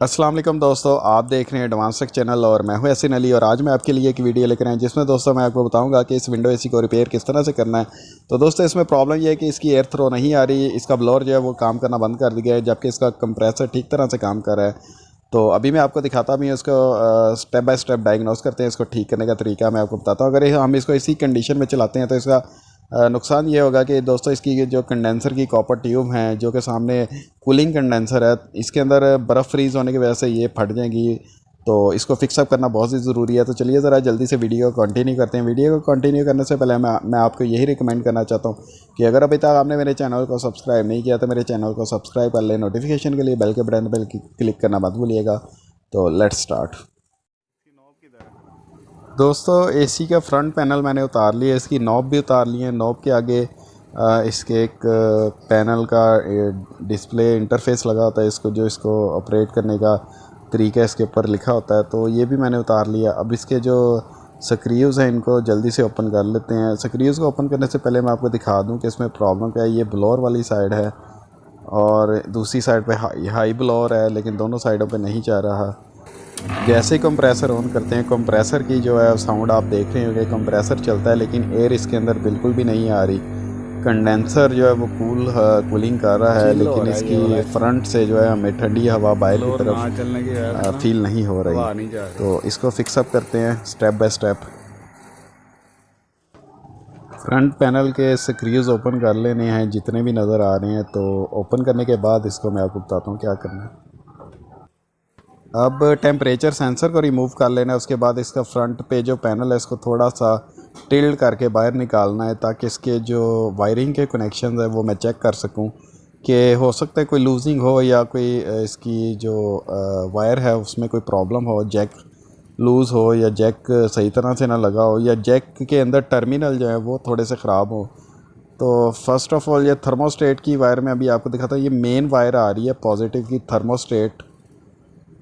अस्सलाम वालेकुम दोस्तों, आप देख रहे हैं एडवांस टेक चैनल और मैं हूं यासीन अली। और आज मैं आपके लिए एक वीडियो लेकर आया जिसमें दोस्तों मैं आपको बताऊंगा कि इस विंडो एसी को रिपेयर किस तरह से करना है। तो दोस्तों इसमें प्रॉब्लम ये है कि इसकी एयर थ्रो नहीं आ रही, इसका ब्लोअर जो है वो काम करना बंद कर दिया है, जबकि इसका कंप्रेसर ठीक तरह से काम कर रहा है। तो अभी मैं आपको दिखाता भी हूँ, इसको स्टेप बाय स्टेप डायग्नोस करते हैं, इसको ठीक करने का तरीका मैं आपको बताता हूँ। अगर हम इसको इसी कंडीशन में चलाते हैं तो इसका नुकसान ये होगा कि दोस्तों इसकी जो कंडेंसर की कॉपर ट्यूब हैं, जो कि सामने कूलिंग कंडेंसर है, इसके अंदर बर्फ़ फ्रीज़ होने की वजह से ये फट जाएंगी। तो इसको फिक्सअप करना बहुत ही ज़रूरी है। तो चलिए ज़रा जल्दी से वीडियो को कंटिन्यू करते हैं। वीडियो को कंटिन्यू करने से पहले मैं आपको यही रिकमेंड करना चाहता हूँ कि अगर अभी तक आपने मेरे चैनल को सब्सक्राइब नहीं किया तो मेरे चैनल को सब्सक्राइब कर लें। नोटिफिकेशन के लिए बेल के बटन पर क्लिक करना मत भूलिएगा। तो लेट्स स्टार्ट। दोस्तों एसी का फ्रंट पैनल मैंने उतार लिया, इसकी नॉब भी उतार ली है। नॉब के आगे इसके एक पैनल का डिस्प्ले इंटरफेस लगा होता है, इसको ऑपरेट करने का तरीका इसके ऊपर लिखा होता है, तो ये भी मैंने उतार लिया। अब इसके जो स्क्रूज़ हैं इनको जल्दी से ओपन कर लेते हैं। स्क्रूज़ को ओपन करने से पहले मैं आपको दिखा दूं कि इसमें प्रॉब्लम क्या है। ये ब्लोअर वाली साइड है और दूसरी साइड पे हाई ब्लोअर है, लेकिन दोनों साइडों पे नहीं जा रहा। जैसे ही कंप्रेसर ऑन करते हैं, कंप्रेसर की जो है साउंड आप देख रहे होंगे, कंप्रेसर चलता है लेकिन एयर इसके अंदर बिल्कुल भी नहीं आ रही। कंडेंसर जो है वो कूलिंग कर रहा है, लेकिन इसकी फ्रंट से जो है हमें ठंडी हवा बाहर की तरफ फील नहीं हो रही। तो इसको फिक्सअप करते हैं step by step. Front panel के स्क्रूज़ ओपन कर लेने हैं जितने भी नज़र आ रहे हैं। तो ओपन करने के बाद इसको मैं आपको बताता हूँ क्या करना है। अब टेम्परेचर सेंसर को रिमूव कर लेना है। उसके बाद इसका फ्रंट पे जो पैनल है इसको थोड़ा सा टिल्ट करके बाहर निकालना है, ताकि इसके जो वायरिंग के कनेक्शन है वो मैं चेक कर सकूं कि हो सकता है कोई लूजिंग हो या कोई इसकी जो वायर है उसमें कोई प्रॉब्लम हो, जैक लूज़ हो या जैक सही तरह से ना लगा हो, या जैक के अंदर टर्मिनल जो है वो थोड़े से ख़राब हो। तो फर्स्ट ऑफ़ ऑल ये थर्मोस्टेट की वायर में अभी आपको दिखाता हूँ। ये मेन वायर आ रही है पॉजिटिव की,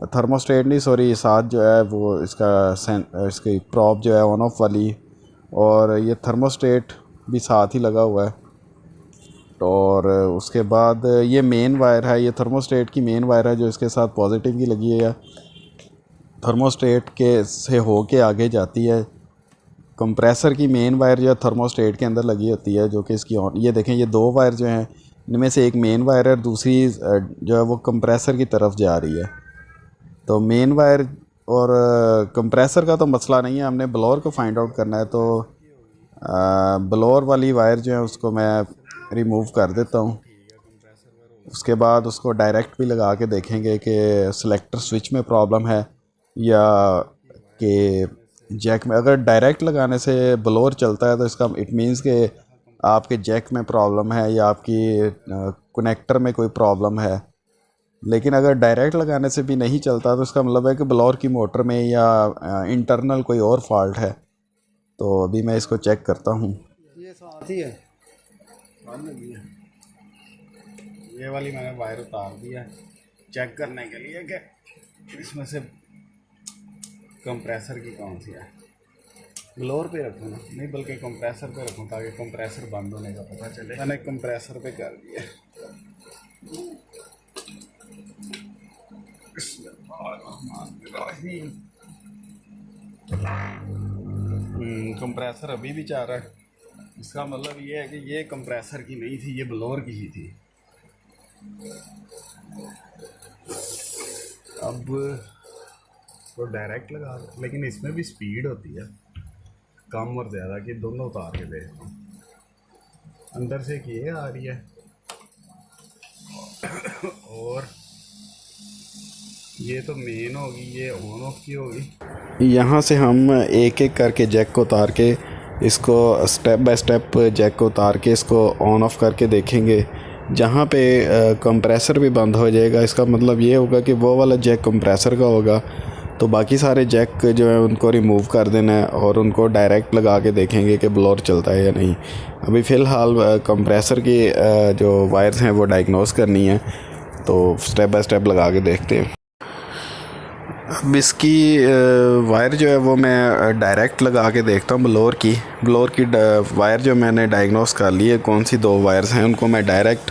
थर्मोस्टेट नहीं सॉरी, साथ जो है वो इसकी प्रॉप जो है ऑन ऑफ वाली, और ये थर्मोस्टेट भी साथ ही लगा हुआ है। और उसके बाद ये मेन वायर है, ये थर्मोस्टेट की मेन वायर है जो इसके साथ पॉजिटिव की लगी है, थर्मोस्टेट के से हो के आगे जाती है। कंप्रेसर की मेन वायर जो है थर्मोस्टेट के अंदर लगी होती है, जो कि इसकी ऑन, ये देखें ये दो वायर जो हैं इनमें से एक मेन वायर है, दूसरी जो है वो कंप्रेसर की तरफ जा रही है। तो मेन वायर और कंप्रेसर का तो मसला नहीं है, हमने ब्लोअर को फाइंड आउट करना है। तो ब्लोअर वाली वायर जो है उसको मैं रिमूव कर देता हूँ। उसके बाद उसको डायरेक्ट भी लगा के देखेंगे कि सेलेक्टर स्विच में प्रॉब्लम है या कि जैक में। अगर डायरेक्ट लगाने से ब्लोअर चलता है तो इसका इट मीन्स कि आपके जैक में प्रॉब्लम है या आपकी कनेक्टर में कोई प्रॉब्लम है। लेकिन अगर डायरेक्ट लगाने से भी नहीं चलता तो इसका मतलब है कि ब्लोअर की मोटर में या इंटरनल कोई और फॉल्ट है। तो अभी मैं इसको चेक करता हूँ। ये साथ ही है, ये वाली मैंने वायर उतार दिया चेक करने के लिए कि इसमें से कंप्रेसर की कौन सी है। ब्लोअर पे रखूँ ना, नहीं बल्कि कंप्रेसर पे रखूँ ताकि कंप्रेसर बंद होने का पता चले। मैंने कंप्रेसर पे कर दिया। कंप्रेसर अभी भी जा रहा है, इसका मतलब ये है कि ये कंप्रेसर की नहीं थी, ये ब्लोअर की ही थी। अब तो डायरेक्ट लगा दो, लेकिन इसमें भी स्पीड होती है कम और ज़्यादा की, दोनों उतार के देखता हूँ। अंदर से एक ये आ रही है और ये तो मेन होगी, ये ऑन ऑफ की होगी। यहाँ से हम एक एक करके जैक को उतार के इसको स्टेप बाय स्टेप जैक को उतार के इसको ऑन ऑफ करके देखेंगे। जहाँ पे कंप्रेसर भी बंद हो जाएगा इसका मतलब ये होगा कि वो वाला जैक कंप्रेसर का होगा। तो बाकी सारे जैक जो है उनको रिमूव कर देना है और उनको डायरेक्ट लगा के देखेंगे कि ब्लोअर चलता है या नहीं। अभी फ़िलहाल कंप्रेसर की जो वायर्स हैं वो डायग्नोस करनी है, तो स्टेप बाय स्टेप लगा के देखते हैं। अब इसकी वायर जो है वो मैं डायरेक्ट लगा के देखता हूँ। ब्लोअर की वायर जो मैंने डायग्नोस कर ली है कौन सी दो वायर्स हैं, उनको मैं डायरेक्ट